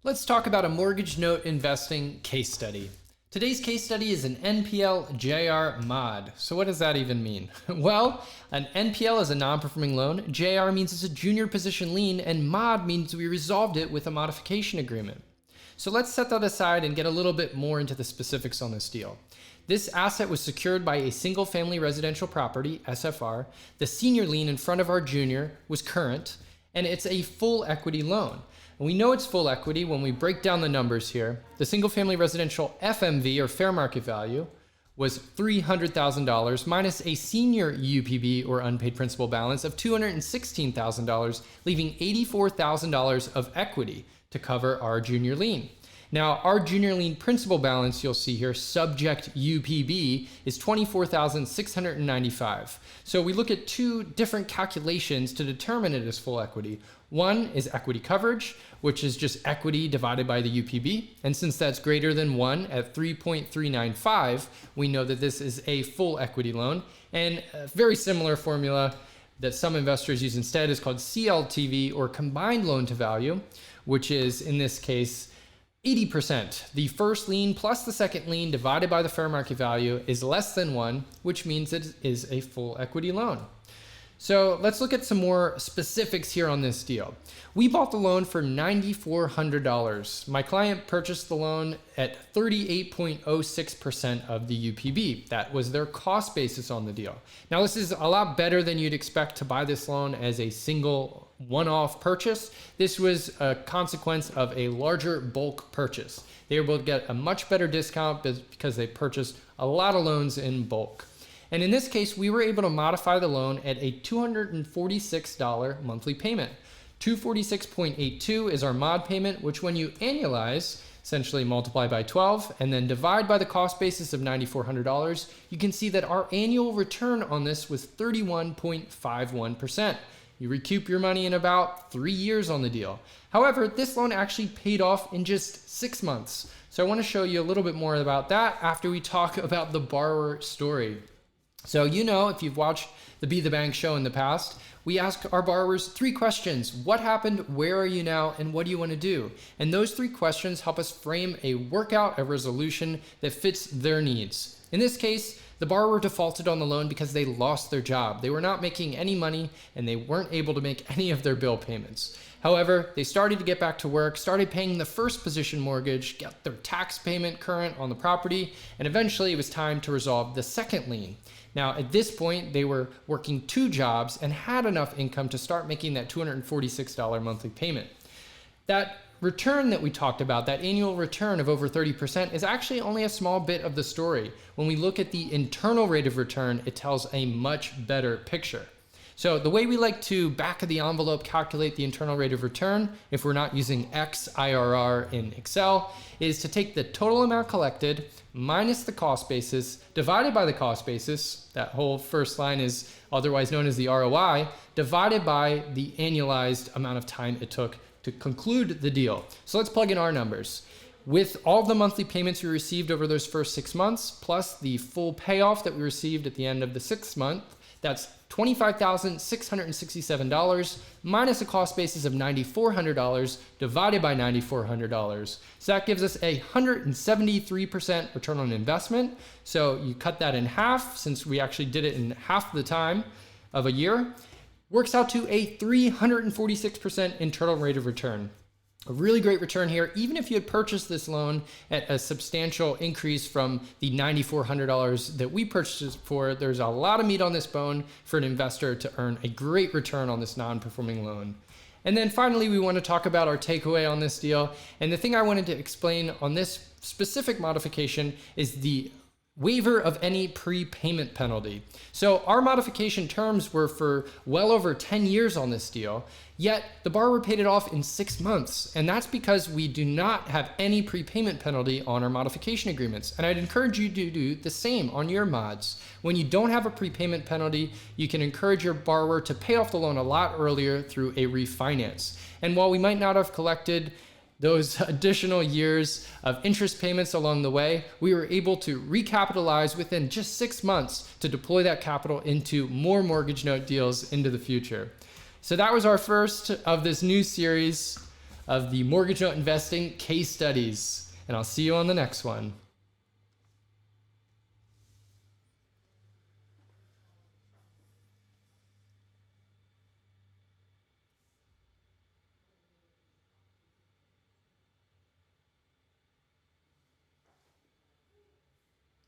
Let's talk about a mortgage note investing case study. Today's case study is an NPL JR mod. So what does that even mean? Well, an NPL is a non-performing loan, JR means it's a junior position lien, and mod means we resolved it with a modification agreement. So let's set that aside and get a little bit more into the specifics on this deal. This asset was secured by a single family residential property, SFR. The senior lien in front of our junior was current, and it's a full equity loan. And we know it's full equity when we break down the numbers here. The single family residential FMV, or fair market value, was $300,000 minus a senior UPB, or unpaid principal balance, of $216,000, leaving $84,000 of equity to cover our junior lien. Now, our junior lien principal balance, you'll see here, subject UPB, is $24,695. So we look at two different calculations to determine it as full equity. One is equity coverage, which is just equity divided by the UPB. And since that's greater than 1 at 3.395, we know that this is a full equity loan. And a very similar formula that some investors use instead is called CLTV, or combined loan to value, which is, in this case, 80%. The first lien plus the second lien divided by the fair market value is less than 1, which means it is a full equity loan. So let's look at some more specifics here on this deal. We bought the loan for $9,400. My client purchased the loan at 38.06% of the UPB. That was their cost basis on the deal. Now, this is a lot better than you'd expect to buy this loan as a single one-off purchase. This was a consequence of a larger bulk purchase. They were able to get a much better discount because they purchased a lot of loans in bulk. And in this case, we were able to modify the loan at a $246 monthly payment. $246.82 is our mod payment, which when you annualize, essentially multiply by 12, and then divide by the cost basis of $9,400, you can see that our annual return on this was 31.51%. You recoup your money in about 3 years on the deal. However, this loan actually paid off in just 6 months. So I want to show you a little bit more about that after we talk about the borrower story. So if you've watched the Be the Bank show in the past, we ask our borrowers 3 questions. What happened? Where are you now? And what do you want to do? And those 3 questions help us frame a resolution that fits their needs. In this case, the borrower defaulted on the loan because they lost their job. They were not making any money and they weren't able to make any of their bill payments. However, they started to get back to work, started paying the first position mortgage, got their tax payment current on the property, and eventually it was time to resolve the second lien. Now, at this point, they were working 2 jobs and had enough income to start making that $246 monthly payment. That return that we talked about, that annual return of over 30%, is actually only a small bit of the story. When we look at the internal rate of return, it tells a much better picture. So the way we like to back of the envelope calculate the internal rate of return, if we're not using IRR in Excel, is to take the total amount collected minus the cost basis divided by the cost basis. That whole first line is otherwise known as the ROI, divided by the annualized amount of time it took to conclude the deal. So let's plug in our numbers. With all the monthly payments we received over those first 6 months, plus the full payoff that we received at the end of the 6th month, that's $25,667 minus a cost basis of $9,400 divided by $9,400. So that gives us a 173% return on investment. So you cut that in half, since we actually did it in half the time of a year, works out to a 346% internal rate of return. A really great return here, even if you had purchased this loan at a substantial increase from the $9,400 that we purchased it for. There's a lot of meat on this bone for an investor to earn a great return on this non-performing loan. And then finally, we want to talk about our takeaway on this deal. And the thing I wanted to explain on this specific modification is the waiver of any prepayment penalty. So our modification terms were for well over 10 years on this deal, yet the borrower paid it off in 6 months. And that's because we do not have any prepayment penalty on our modification agreements. And I'd encourage you to do the same on your mods. When you don't have a prepayment penalty, you can encourage your borrower to pay off the loan a lot earlier through a refinance. And while we might not have collected those additional years of interest payments along the way, we were able to recapitalize within just 6 months to deploy that capital into more mortgage note deals into the future. So that was our first of this new series of the mortgage note investing case studies. And I'll see you on the next one.